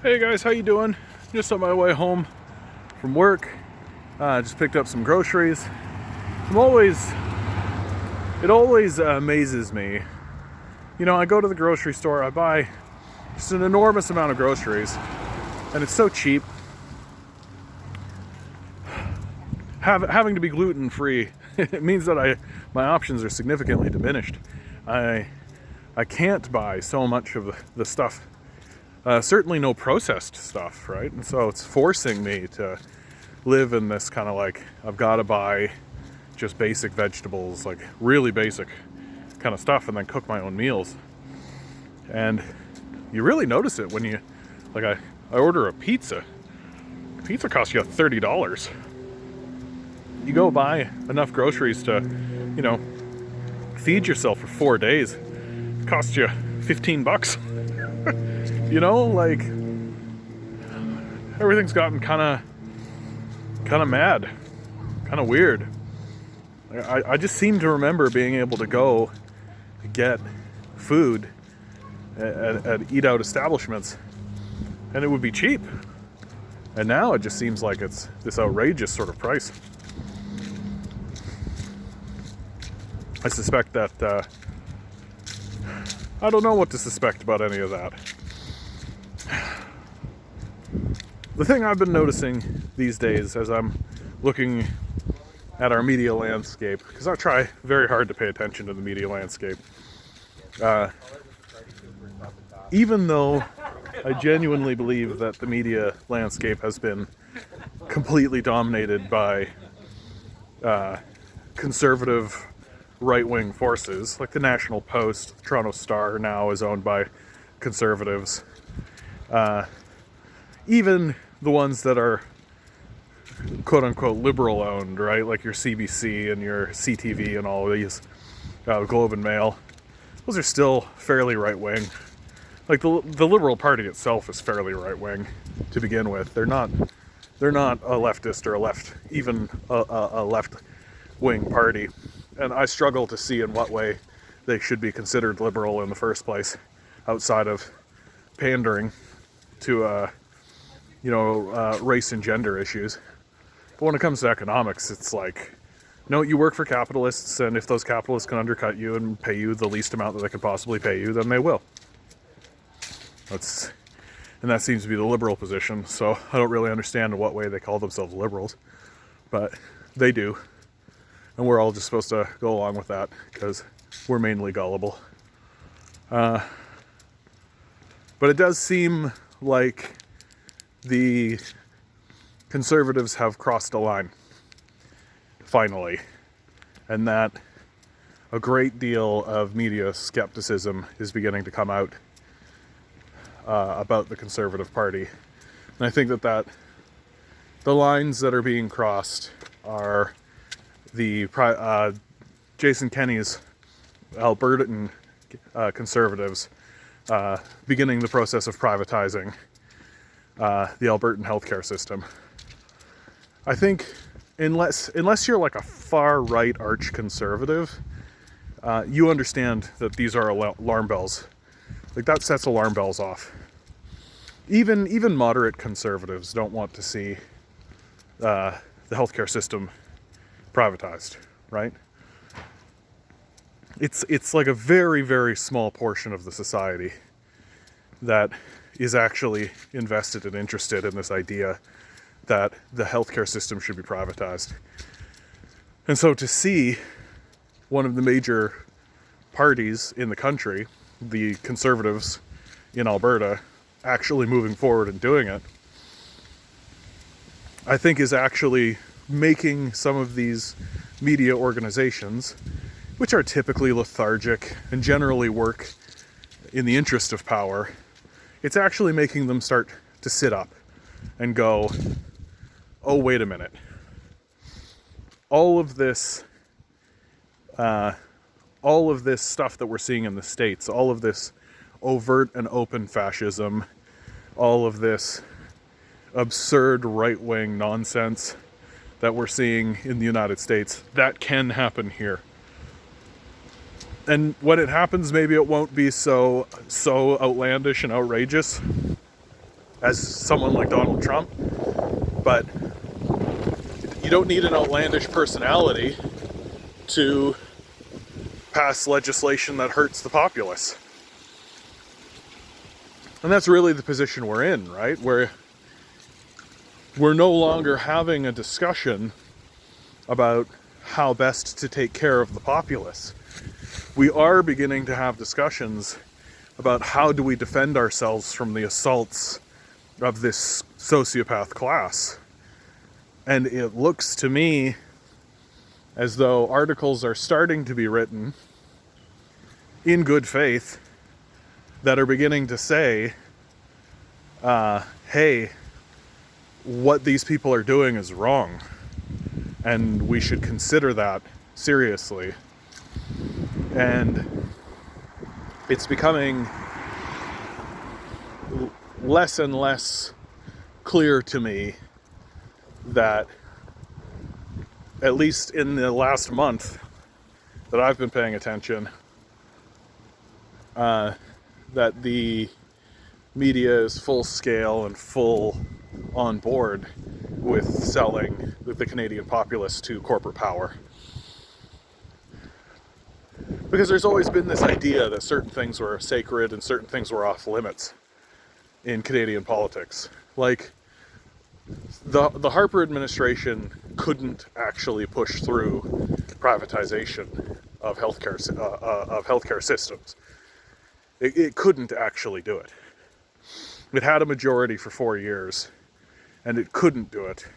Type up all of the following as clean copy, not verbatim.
Hey guys, how you doing? Just on my way home from work. Just picked up some groceries. It always amazes me. You know, I go to the grocery store, I buy just an enormous amount of groceries, and it's so cheap. Having to be gluten free, it means that my options are significantly diminished. I can't buy so much of the stuff. Certainly no processed stuff, right? And so it's forcing me to live in this kind of like, I've got to buy just basic vegetables, like really basic kind of stuff, and then cook my own meals. And you really notice it when you, like I order a pizza. Pizza costs you $30. You go buy enough groceries to, feed yourself for 4 days. It costs you $15. Like everything's gotten kind of mad, kind of weird. I just seem to remember being able to go get food at eat out establishments, and it would be cheap. And now it just seems like it's this outrageous sort of price. I suspect that I don't know what to suspect about any of that. The thing I've been noticing these days as I'm looking at our media landscape, because I try very hard to pay attention to the media landscape, even though I genuinely believe that the media landscape has been completely dominated by conservative right-wing forces, like the National Post, the Toronto Star now is owned by conservatives. Even the ones that are quote-unquote liberal owned, right? Like your CBC and your CTV and all of these, Globe and Mail. Those are still fairly right-wing. Like the Liberal Party itself is fairly right-wing to begin with. They're not a leftist or a left-wing party. And I struggle to see in what way they should be considered liberal in the first place, outside of pandering to race and gender issues. But when it comes to economics, it's like, no, you work for capitalists, and if those capitalists can undercut you and pay you the least amount that they could possibly pay you, then they will. And that seems to be the liberal position, so I don't really understand in what way they call themselves liberals, but they do. And we're all just supposed to go along with that, because we're mainly gullible. But it does seem like the conservatives have crossed a line, finally, and that a great deal of media skepticism is beginning to come out about the Conservative Party. And I think that the lines that are being crossed are the Jason Kenney's Albertan conservatives beginning the process of privatizing the Albertan healthcare system. I think unless you're like a far right arch conservative, you understand that these are alarm bells. Like that sets alarm bells off. Even moderate conservatives don't want to see the healthcare system privatized, right? It's like a very, very small portion of the society that is actually invested and interested in this idea that the healthcare system should be privatized. And so to see one of the major parties in the country, the Conservatives in Alberta, actually moving forward and doing it, I think is actually making some of these media organizations, which are typically lethargic and generally work in the interest of power, it's actually making them start to sit up and go, oh, wait a minute. All of this stuff that we're seeing in the States, all of this overt and open fascism, all of this absurd right-wing nonsense that we're seeing in the United States, that can happen here. And when it happens, maybe it won't be so outlandish and outrageous. as someone like Donald Trump, but you don't need an outlandish personality to pass legislation that hurts the populace. And that's really the position we're in, right? Where we're no longer having a discussion about how best to take care of the populace. We are beginning to have discussions about how do we defend ourselves from the assaults of this sociopath class. And it looks to me as though articles are starting to be written in good faith that are beginning to say, hey, what these people are doing is wrong, and we should consider that seriously. And it's becoming less and less clear to me that, at least in the last month that I've been paying attention, that the media is full scale and full on board with selling the Canadian populace to corporate power. Because there's always been this idea that certain things were sacred and certain things were off limits in Canadian politics. Like, the Harper administration couldn't actually push through privatization of healthcare systems. It couldn't actually do it. It had a majority for 4 years, and it couldn't do it.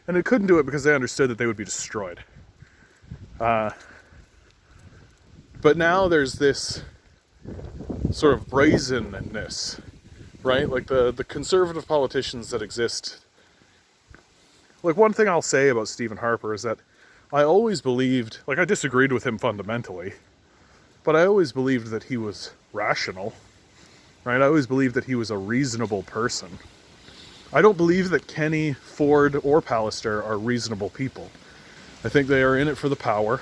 And it couldn't do it because they understood that they would be destroyed. But now there's this sort of brazenness, right? Like the conservative politicians that exist. Like, one thing I'll say about Stephen Harper is that I always believed, like, I disagreed with him fundamentally, but I always believed that he was rational, right? I always believed that he was a reasonable person. I don't believe that Kenny, Ford, or Pallister are reasonable people. I think they are in it for the power.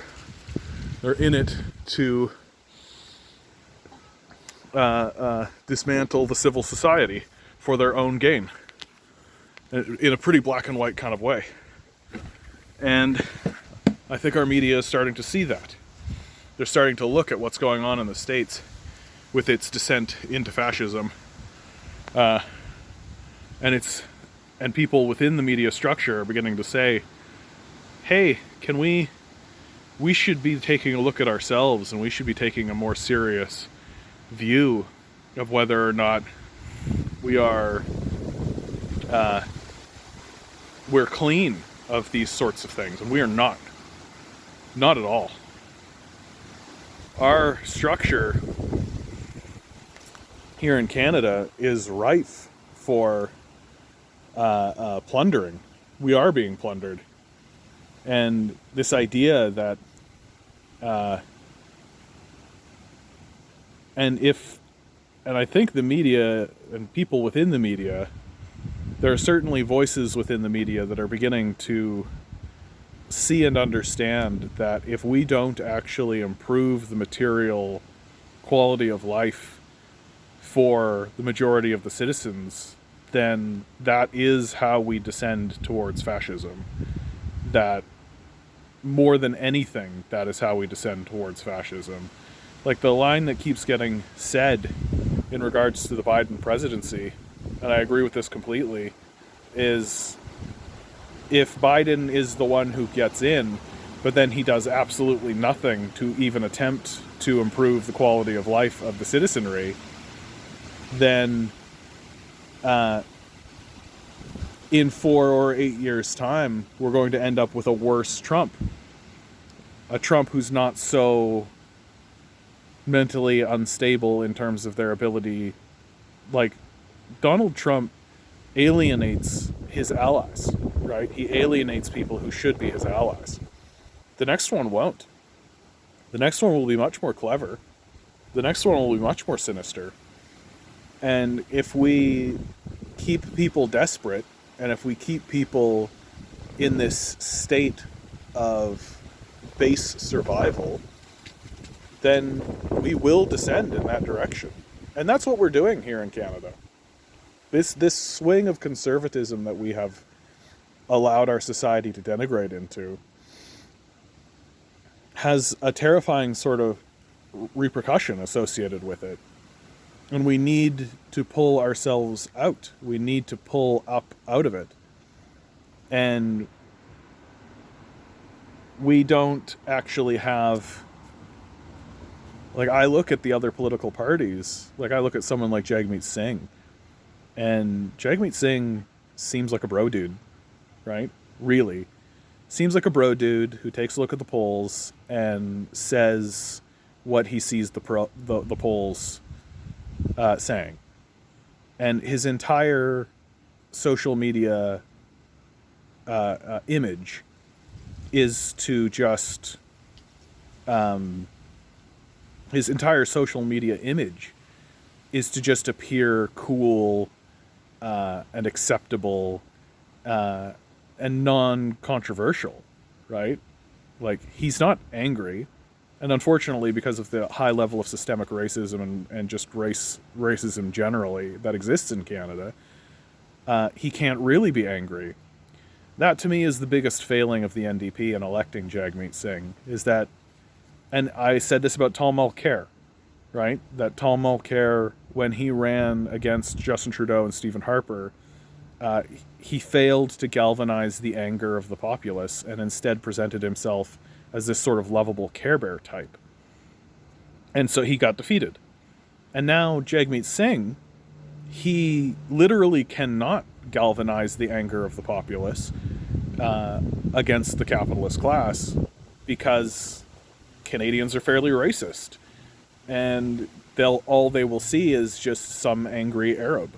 They're in it to dismantle the civil society for their own gain, in a pretty black and white kind of way. And I think our media is starting to see that. They're starting to look at what's going on in the States with its descent into fascism. And people within the media structure are beginning to say, hey, we should be taking a look at ourselves, and we should be taking a more serious view of whether or not we're clean of these sorts of things. And we are not. Not at all. Our structure here in Canada is rife for plundering. We are being plundered. And this idea that and I think the media and people within the media, there are certainly voices within the media that are beginning to see and understand that if we don't actually improve the material quality of life for the majority of the citizens, then that is how we descend towards fascism. That more than anything, that is how we descend towards fascism. Like, the line that keeps getting said in regards to the Biden presidency, and I agree with this completely, is if Biden is the one who gets in, but then he does absolutely nothing to even attempt to improve the quality of life of the citizenry, then in 4 or 8 years' time, we're going to end up with a worse Trump. A Trump who's not so mentally unstable in terms of their ability. Like, Donald Trump alienates his allies, right? He alienates people who should be his allies. The next one won't. The next one will be much more clever. The next one will be much more sinister. And if we keep people desperate, and if we keep people in this state of base survival, then we will descend in that direction. And that's what we're doing here in Canada. This swing of conservatism that we have allowed our society to denigrate into has a terrifying sort of repercussion associated with it. And we need to pull ourselves out. We need to pull up out of it. And we don't actually have... Like, I look at the other political parties. Like, I look at someone like Jagmeet Singh. And Jagmeet Singh seems like a bro dude, right? Really. Seems like a bro dude who takes a look at the polls and says what he sees the polls saying. And his entire social media image is to just... his entire social media image is to just appear cool and acceptable and non-controversial, right? Like, he's not angry. And unfortunately, because of the high level of systemic racism and just racism generally that exists in Canada, he can't really be angry. That, to me, is the biggest failing of the NDP in electing Jagmeet Singh, is that, and I said this about Tom Mulcair, right? That Tom Mulcair, when he ran against Justin Trudeau and Stephen Harper, he failed to galvanize the anger of the populace and instead presented himself as this sort of lovable Care Bear type. And so he got defeated. And now Jagmeet Singh, he literally cannot galvanize the anger of the populace against the capitalist class because Canadians are fairly racist. And all they will see is just some angry Arab.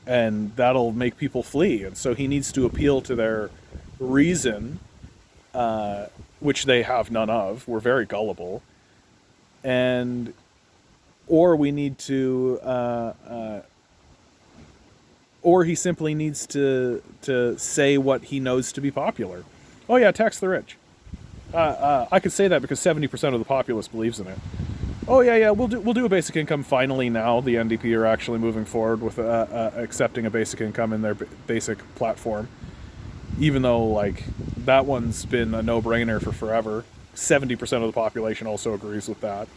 And that'll make people flee. And so he needs to appeal to their reason, which they have none of. We're very gullible. Or we need to, or he simply needs to say what he knows to be popular. Oh yeah, tax the rich. I could say that because 70% of the populace believes in it. Oh yeah, we'll do a basic income finally now. The NDP are actually moving forward with accepting a basic income in their basic platform. Even though, like, that one's been a no-brainer for forever. 70% of the population also agrees with that.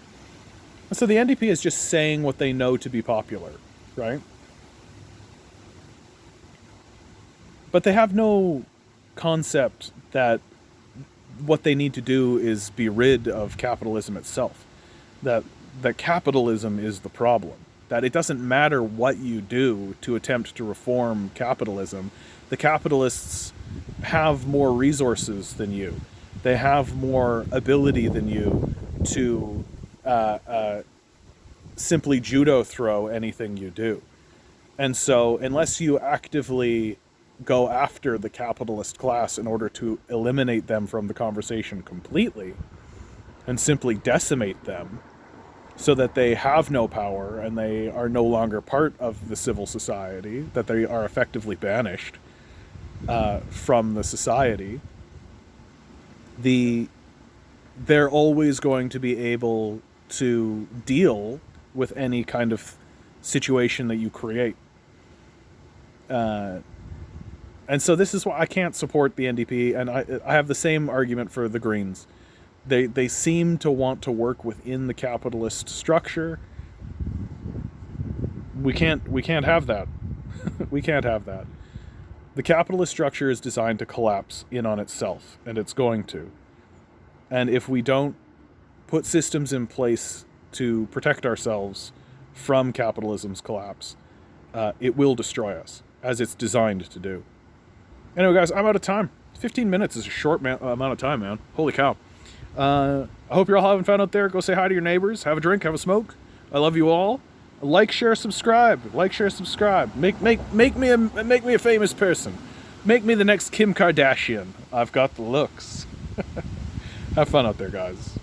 And so the NDP is just saying what they know to be popular, right? But they have no concept that what they need to do is be rid of capitalism itself. That capitalism is the problem. That it doesn't matter what you do to attempt to reform capitalism. The capitalists have more resources than you. They have more ability than you to simply judo throw anything you do. And so unless you actively go after the capitalist class in order to eliminate them from the conversation completely and simply decimate them so that they have no power and they are no longer part of the civil society, that they are effectively banished from the society, they're always going to be able to deal with any kind of situation that you create. And so this is why I can't support the NDP, and I have the same argument for the Greens. They seem to want to work within the capitalist structure. We can't have that. We can't have that. The capitalist structure is designed to collapse in on itself, and it's going to. And if we don't put systems in place to protect ourselves from capitalism's collapse, it will destroy us, as it's designed to do. Anyway, guys, I'm out of time. 15 minutes is a short amount of time, man. Holy cow. I hope you're all having fun out there. Go say hi to your neighbors. Have a drink. Have a smoke. I love you all. Like, share, subscribe. Like, share, subscribe. Make me a famous person. Make me the next Kim Kardashian. I've got the looks. Have fun out there, guys.